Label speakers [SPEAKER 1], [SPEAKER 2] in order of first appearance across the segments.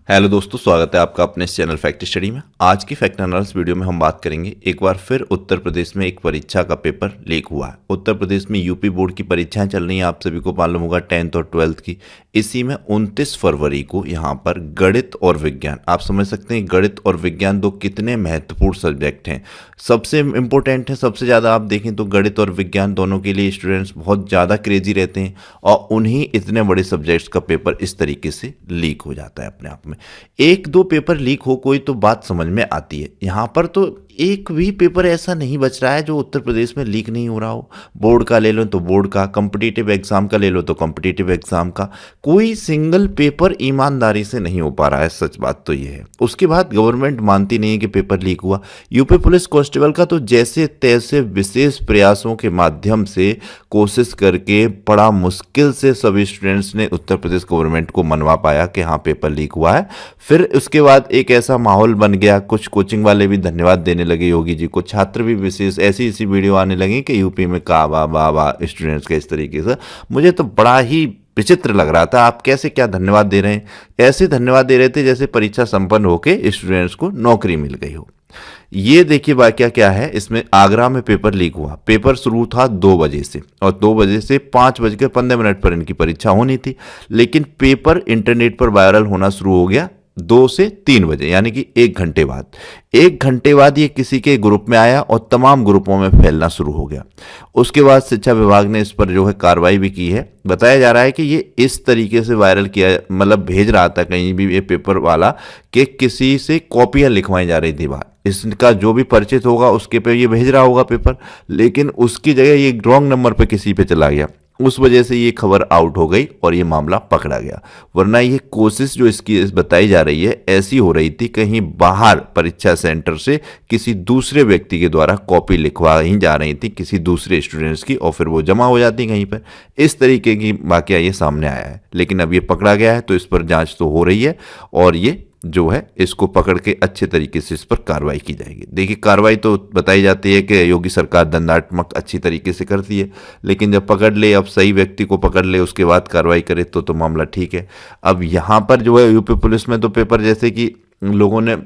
[SPEAKER 1] Hello दोस्तों, स्वागत है आपका अपने इस चैनल फैक्ट स्टडी में। आज की फैक्ट एनालिसिस वीडियो में हम बात करेंगे, एक बार फिर उत्तर प्रदेश में एक परीक्षा का पेपर लीक हुआ है। उत्तर प्रदेश में यूपी बोर्ड की परीक्षाएं चल रही हैं, आप सभी को मालूम होगा 10th और 12th की। इसी में 29 फरवरी को यहाँ पर गणित और विज्ञान, आप समझ सकते हैं गणित और विज्ञान दो कितने महत्वपूर्ण सब्जेक्ट हैं, सबसे इंपॉर्टेंट है। सबसे ज़्यादा आप देखें तो गणित और विज्ञान दोनों के लिए स्टूडेंट्स बहुत ज़्यादा क्रेजी रहते हैं और उन्हीं इतने बड़े सब्जेक्ट्स का पेपर इस तरीके से लीक हो जाता है अपने आप में। एक दो पेपर लीक हो कोई तो बात समझ में आती है, यहाँ पर तो एक भी पेपर ऐसा नहीं बच रहा है जो उत्तर प्रदेश में लीक नहीं हो रहा हो। बोर्ड का ले लो तो बोर्ड का, कॉम्पिटिटिव एग्जाम का ले लो तो कॉम्पिटिटिव एग्जाम का, कोई सिंगल पेपर ईमानदारी से नहीं हो पा रहा है। सच बात तो ये है। उसके बाद गवर्नमेंट मानती नहीं है कि पेपर लीक हुआ। यूपी पुलिस कांस्टेबल का तो जैसे तैसे विशेष प्रयासों के माध्यम से कोशिश करके बड़ा मुश्किल से सभी स्टूडेंट्स ने उत्तर प्रदेश गवर्नमेंट को मनवा पाया कि हाँ पेपर लीक हुआ है। फिर उसके बाद एक ऐसा माहौल बन गया, कुछ कोचिंग वाले भी धन्यवाद देने लगे योगी जी को, छात्र भी विशेष ऐसी वीडियो आने लगी कि यूपी में का वाह वाह वाह स्टूडेंट्स के इस तरीके से। मुझे तो बड़ा ही विचित्र लग रहा था, आप कैसे क्या धन्यवाद दे रहे हैं। ऐसे धन्यवाद दे रहे थे जैसे परीक्षा संपन्न होकर स्टूडेंट्स को नौकरी मिल गई हो। ये देखिए वाकया क्या है, इसमें आगरा में पेपर लीक हुआ। पेपर शुरू था 2 बजे से और 2 बजे से 5:15 पर इनकी परीक्षा होनी थी, लेकिन पेपर इंटरनेट पर वायरल होना शुरू हो गया 2 से 3 बजे, यानी कि 1 घंटे बाद। 1 घंटे बाद ये किसी के ग्रुप में आया और तमाम ग्रुपों में फैलना शुरू हो गया। उसके बाद शिक्षा विभाग ने इस पर जो है कार्रवाई भी की है। बताया जा रहा है कि ये इस तरीके से वायरल किया, मतलब भेज रहा था कहीं भी ये पेपर वाला कि किसी से कॉपियां लिखवाई जा रही थी बाहर, इसका जो भी परिचित होगा उसके पे ये भेज रहा होगा पेपर, लेकिन उसकी जगह ये रॉन्ग नंबर पे किसी पे चला गया। उस वजह से ये खबर आउट हो गई और ये मामला पकड़ा गया। वरना ये कोशिश जो इसकी बताई जा रही है ऐसी हो रही थी, कहीं बाहर परीक्षा सेंटर से किसी दूसरे व्यक्ति के द्वारा कॉपी लिखवाई जा रही थी किसी दूसरे स्टूडेंट्स की और फिर वो जमा हो जाती कहीं पर। इस तरीके की वाकया ये सामने आया है, लेकिन अब ये पकड़ा गया है तो इस पर जांच तो हो रही है और ये जो है इसको पकड़ के अच्छे तरीके से इस पर कार्रवाई की जाएगी। देखिए कार्रवाई तो बताई जाती है कि योगी सरकार दंडात्मक अच्छी तरीके से करती है, लेकिन जब पकड़ ले, अब सही व्यक्ति को पकड़ ले उसके बाद कार्रवाई करे तो मामला ठीक है। अब यहाँ पर जो है यूपी पुलिस में तो पेपर जैसे कि लोगों ने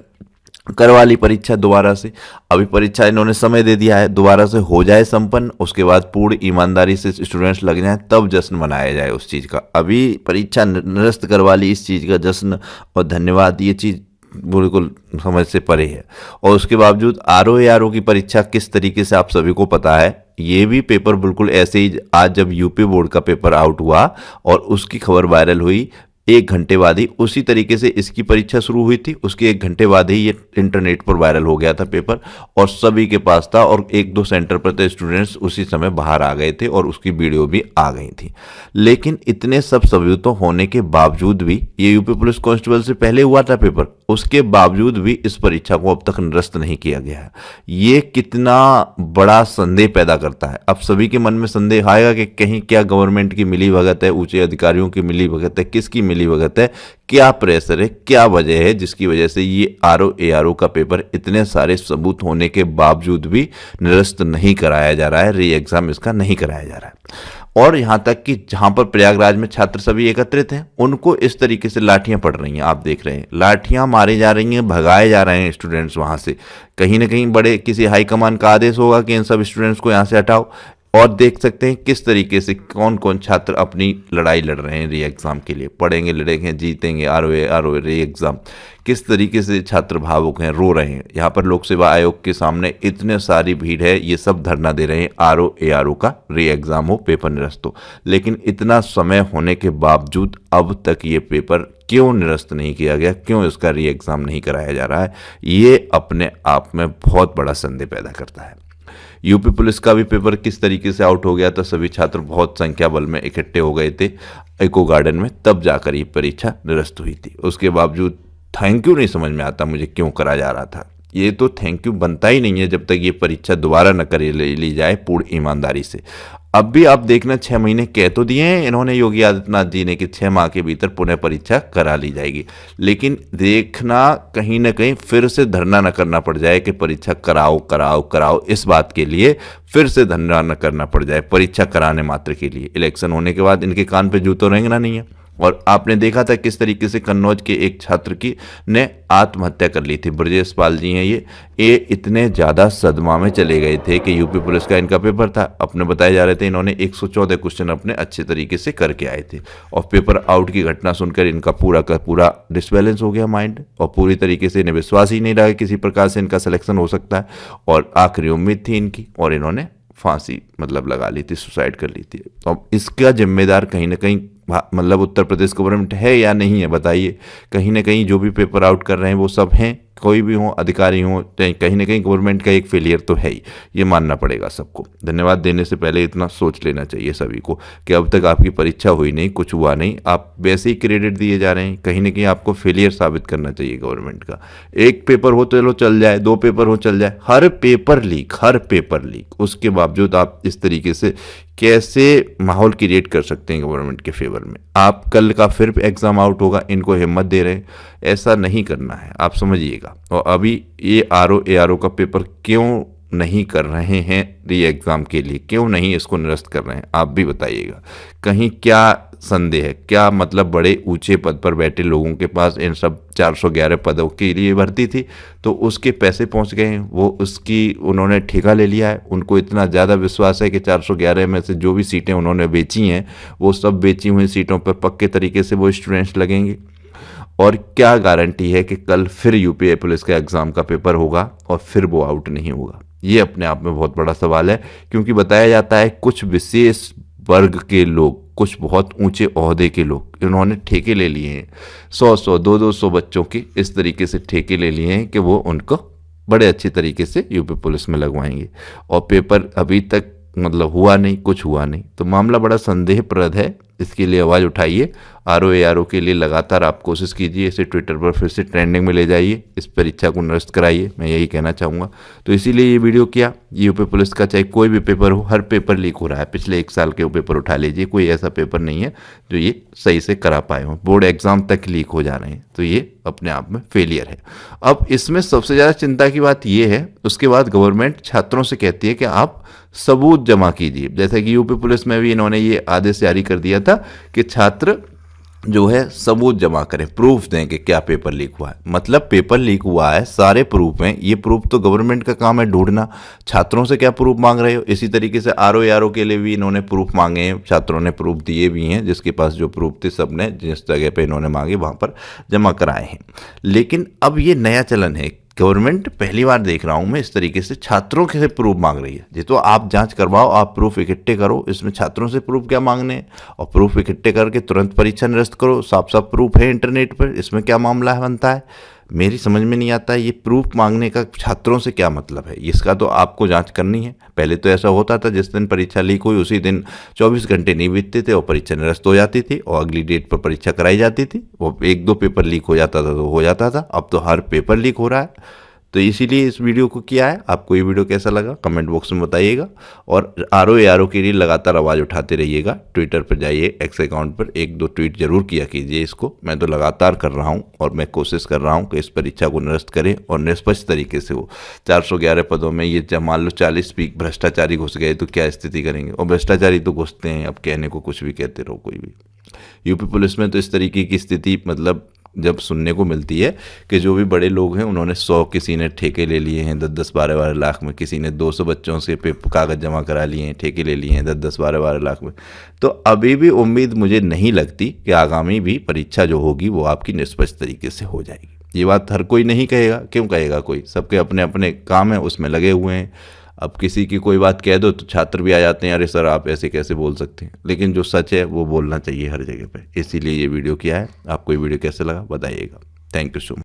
[SPEAKER 1] करवा ली परीक्षा दोबारा से, अभी परीक्षा इन्होंने समय दे दिया है दोबारा से हो जाए संपन्न, उसके बाद पूरी ईमानदारी से स्टूडेंट्स लग जाएं तब जश्न मनाया जाए उस चीज़ का। अभी परीक्षा निरस्त करवा ली, इस चीज़ का जश्न और धन्यवाद ये चीज़ बिल्कुल समझ से परे है। और उसके बावजूद आरओ की परीक्षा किस तरीके से आप सभी को पता है, ये भी पेपर बिल्कुल ऐसे ही आज जब यूपी बोर्ड का पेपर आउट हुआ और उसकी खबर वायरल हुई 1 घंटे बाद ही उसी तरीके से इसकी परीक्षा शुरू हुई थी, उसके 1 घंटे बाद ही ये इंटरनेट पर वायरल हो गया था पेपर और सभी के पास था और 1-2 सेंटर पर तो स्टूडेंट्स उसी समय बाहर आ गए थे और उसकी वीडियो भी आ गई थी। लेकिन इतने सब सबूतों होने के बावजूद भी, ये यूपी पुलिस कांस्टेबल से पहले हुआ था पेपर, उसके बावजूद भी इस परीक्षा को अब तक निरस्त नहीं किया गया है। ये कितना बड़ा संदेह पैदा करता है। अब सभी के मन में संदेह आएगा कि कहीं क्या गवर्नमेंट की मिली भगत है, ऊंचे अधिकारियों की मिली भगत है, किसकी मिली भगत है, क्या प्रेशर है, क्या वजह है जिसकी वजह से ये आरओ का पेपर इतने सारे सबूत होने के बावजूद भी निरस्त नहीं कराया जा रहा है, री एग्जाम इसका नहीं कराया जा रहा है। और यहाँ तक कि जहाँ पर प्रयागराज में छात्र सभी एकत्रित हैं उनको इस तरीके से लाठियाँ पड़ रही हैं, आप देख रहे हैं लाठियाँ मारी जा रही हैं, भगाए जा रहे हैं स्टूडेंट्स वहाँ से। कहीं ना कहीं बड़े किसी हाईकमान का आदेश होगा कि इन सब स्टूडेंट्स को यहाँ से हटाओ। और देख सकते हैं किस तरीके से कौन कौन छात्र अपनी लड़ाई लड़ रहे हैं री एग्ज़ाम के लिए, पढ़ेंगे लड़ेंगे जीतेंगे आरओ री एग्ज़ाम। किस तरीके से छात्र भावुक हैं, रो रहे हैं। यहाँ पर लोक सेवा आयोग के सामने इतने सारी भीड़ है, ये सब धरना दे रहे हैं आरओ का री एग्ज़ाम हो, पेपर निरस्त हो। लेकिन इतना समय होने के बावजूद अब तक ये पेपर क्यों निरस्त नहीं किया गया, क्यों इसका री एग्ज़ाम नहीं कराया जा रहा है, ये अपने आप में बहुत बड़ा संदेह पैदा करता है। यूपी पुलिस का भी पेपर किस तरीके से आउट हो गया था, सभी छात्र बहुत संख्या बल में इकट्ठे हो गए थे इको गार्डन में, तब जाकर ये परीक्षा निरस्त हुई थी। उसके बावजूद थैंक यू नहीं समझ में आता मुझे क्यों करा जा रहा था। ये तो थैंक यू बनता ही नहीं है जब तक ये परीक्षा दोबारा न कर ली जाए पूर्ण ईमानदारी से। अब भी आप देखना 6 महीने कह तो दिए हैं इन्होंने योगी आदित्यनाथ जी ने कि 6 माह के भीतर पुनः परीक्षा करा ली जाएगी, लेकिन देखना कहीं ना कहीं फिर से धरना न करना पड़ जाए कि परीक्षा कराओ कराओ कराओ, इस बात के लिए फिर से धरना न करना पड़ जाए परीक्षा कराने मात्र के लिए। इलेक्शन होने के बाद इनके कान पे जूतों रेंगना नहीं है, और आपने देखा था किस तरीके से कन्नौज के एक छात्र की ने आत्महत्या कर ली थी। ब्रजेश पाल जी हैं ये इतने ज़्यादा सदमा में चले गए थे कि यूपी पुलिस का इनका पेपर था, अपने बताए जा रहे थे इन्होंने 114 क्वेश्चन अपने अच्छे तरीके से करके आए थे, और पेपर आउट की घटना सुनकर इनका पूरा का पूरा डिसबैलेंस हो गया माइंड, और पूरी तरीके से इन्हें विश्वास ही नहीं रहा किसी प्रकार से इनका सिलेक्शन हो सकता है, और आखिरी उम्मीद थी इनकी, और इन्होंने फांसी मतलब लगा ली थी, सुसाइड कर ली थी। अब इसका जिम्मेदार कहीं ना कहीं मतलब उत्तर प्रदेश गवर्नमेंट है या नहीं है, बताइए। कहीं ना कहीं जो भी पेपर आउट कर रहे हैं वो सब हैं, कोई भी हो, अधिकारी हो, कहीं ना कहीं गवर्नमेंट का एक फेलियर तो है ही, ये मानना पड़ेगा सबको। धन्यवाद देने से पहले इतना सोच लेना चाहिए सभी को कि अब तक आपकी परीक्षा हुई नहीं, कुछ हुआ नहीं, आप वैसे ही क्रेडिट दिए जा रहे हैं, कहीं ना कहीं आपको फेलियर साबित करना चाहिए गवर्नमेंट का। एक पेपर हो चलो चल जाए, 2 पेपर हो चल जाए, हर पेपर लीक, उसके बावजूद आप इस तरीके से कैसे माहौल क्रिएट कर सकते हैं गवर्नमेंट के फेवर में। आप कल का फिर एग्जाम आउट होगा, इनको हिम्मत दे रहे हैं, ऐसा नहीं करना है, आप समझिएगा। और अभी ये ARO का पेपर क्यों नहीं कर रहे हैं री एग्ज़ाम के लिए, क्यों नहीं इसको निरस्त कर रहे हैं, आप भी बताइएगा। कहीं क्या संदेह है, क्या मतलब बड़े ऊंचे पद पर बैठे लोगों के पास इन सब 411 पदों के लिए भर्ती थी तो उसके पैसे पहुंच गए हैं, वो उसकी उन्होंने ठेका ले लिया है। उनको इतना ज़्यादा विश्वास है कि 411 में से जो भी सीटें उन्होंने बेची हैं वो सब बेची हुई सीटों पर पक्के तरीके से वो स्टूडेंट्स लगेंगे। और क्या गारंटी है कि कल फिर यूपी पुलिस का एग्ज़ाम का पेपर होगा और फिर वो आउट नहीं होगा? ये अपने आप में बहुत बड़ा सवाल है, क्योंकि बताया जाता है कुछ विशेष वर्ग के लोग, कुछ बहुत ऊंचे ओहदे के लोग, इन्होंने ठेके ले लिए हैं, 100-100, 200 बच्चों के इस तरीके से ठेके ले लिए हैं कि वो उनको बड़े अच्छे तरीके से यूपी पुलिस में लगवाएंगे, और पेपर अभी तक मतलब हुआ नहीं, कुछ हुआ नहीं। तो मामला बड़ा संदेहप्रद है, इसके लिए आवाज़ उठाइए। ARO के लिए लगातार आप कोशिश कीजिए, इसे ट्विटर पर फिर से ट्रेंडिंग में ले जाइए, इस परीक्षा को निरस्त कराइए, मैं यही कहना चाहूँगा। तो इसीलिए ये वीडियो किया। यूपी पुलिस का चाहे कोई भी पेपर हो, हर पेपर लीक हो रहा है, पिछले 1 साल के वो पेपर उठा लीजिए, कोई ऐसा पेपर नहीं है जो ये सही से करा पाए हों। बोर्ड एग्जाम तक लीक हो जा रहे हैं, तो ये अपने आप में फेलियर है। अब इसमें सबसे ज़्यादा चिंता की बात ये है, उसके बाद गवर्नमेंट छात्रों से कहती है कि आप सबूत जमा कीजिए। जैसे कि यूपी पुलिस में भी इन्होंने ये आदेश जारी कर दिया था कि छात्र जो है सबूत जमा करें, प्रूफ दें कि क्या पेपर लीक हुआ है। मतलब पेपर लीक हुआ है, सारे प्रूफ हैं, ये प्रूफ तो गवर्नमेंट का काम है ढूंढना। छात्रों से क्या प्रूफ मांग रहे हो? इसी तरीके से ARO के लिए भी इन्होंने प्रूफ मांगे हैं, छात्रों ने प्रूफ दिए भी हैं, जिसके पास जो प्रूफ थे सब ने जिस जगह पे इन्होंने मांगे वहाँ पर जमा कराए हैं। लेकिन अब ये नया चलन है, गवर्नमेंट पहली बार देख रहा हूं मैं इस तरीके से छात्रों के प्रूफ मांग रही है। जी तो आप जांच करवाओ, आप प्रूफ इकट्ठे करो, इसमें छात्रों से प्रूफ क्या मांगने हैं? और प्रूफ इकट्ठे करके तुरंत परीक्षा निरस्त करो, साफ साफ प्रूफ है इंटरनेट पर, इसमें क्या मामला है बनता है? मेरी समझ में नहीं आता है ये प्रूफ मांगने का छात्रों से क्या मतलब है। इसका तो आपको जांच करनी है। पहले तो ऐसा होता था, जिस दिन परीक्षा लीक हुई उसी दिन 24 घंटे नहीं बीतते थे और परीक्षा निरस्त हो जाती थी और अगली डेट पर परीक्षा कराई जाती थी। वो 1-2 पेपर लीक हो जाता था तो हो जाता था, अब तो हर पेपर लीक हो रहा है। तो इसीलिए इस वीडियो को किया है। आपको ये वीडियो कैसा लगा कमेंट बॉक्स में बताइएगा, और ARO के लिए लगातार आवाज़ उठाते रहिएगा। ट्विटर पर जाइए, एक्स अकाउंट पर 1-2 ट्वीट जरूर किया कीजिए इसको। मैं तो लगातार कर रहा हूँ और मैं कोशिश कर रहा हूँ कि इस परीक्षा को निरस्त करें और निष्पक्ष तरीके से हो। 411 पदों में ये जब मान लो 40 भ्रष्टाचारी घुस गए तो क्या स्थिति करेंगे? और भ्रष्टाचारी तो घुसते हैं, अब कहने को कुछ भी कहते रहो कोई भी। यूपी पुलिस में तो इस तरीके की स्थिति मतलब जब सुनने को मिलती है कि जो भी बड़े लोग हैं उन्होंने 100, किसी ने ठेके ले लिए हैं 10-10, 12-12 लाख में, किसी ने 200 बच्चों से कागज़ जमा करा लिए हैं, ठेके ले लिए हैं 10-10, 12-12 लाख में। तो अभी भी उम्मीद मुझे नहीं लगती कि आगामी भी परीक्षा जो होगी वो आपकी निष्पक्ष तरीके से हो जाएगी। ये बात हर कोई नहीं कहेगा, क्यों कहेगा कोई? सबके अपने अपने काम है, उसमें लगे हुए हैं। अब किसी की कोई बात कह दो तो छात्र भी आ जाते हैं, अरे सर आप ऐसे कैसे बोल सकते हैं। लेकिन जो सच है वो बोलना चाहिए हर जगह पे, इसीलिए ये वीडियो किया है। आपको ये वीडियो कैसे लगा बताइएगा। Thank you so much.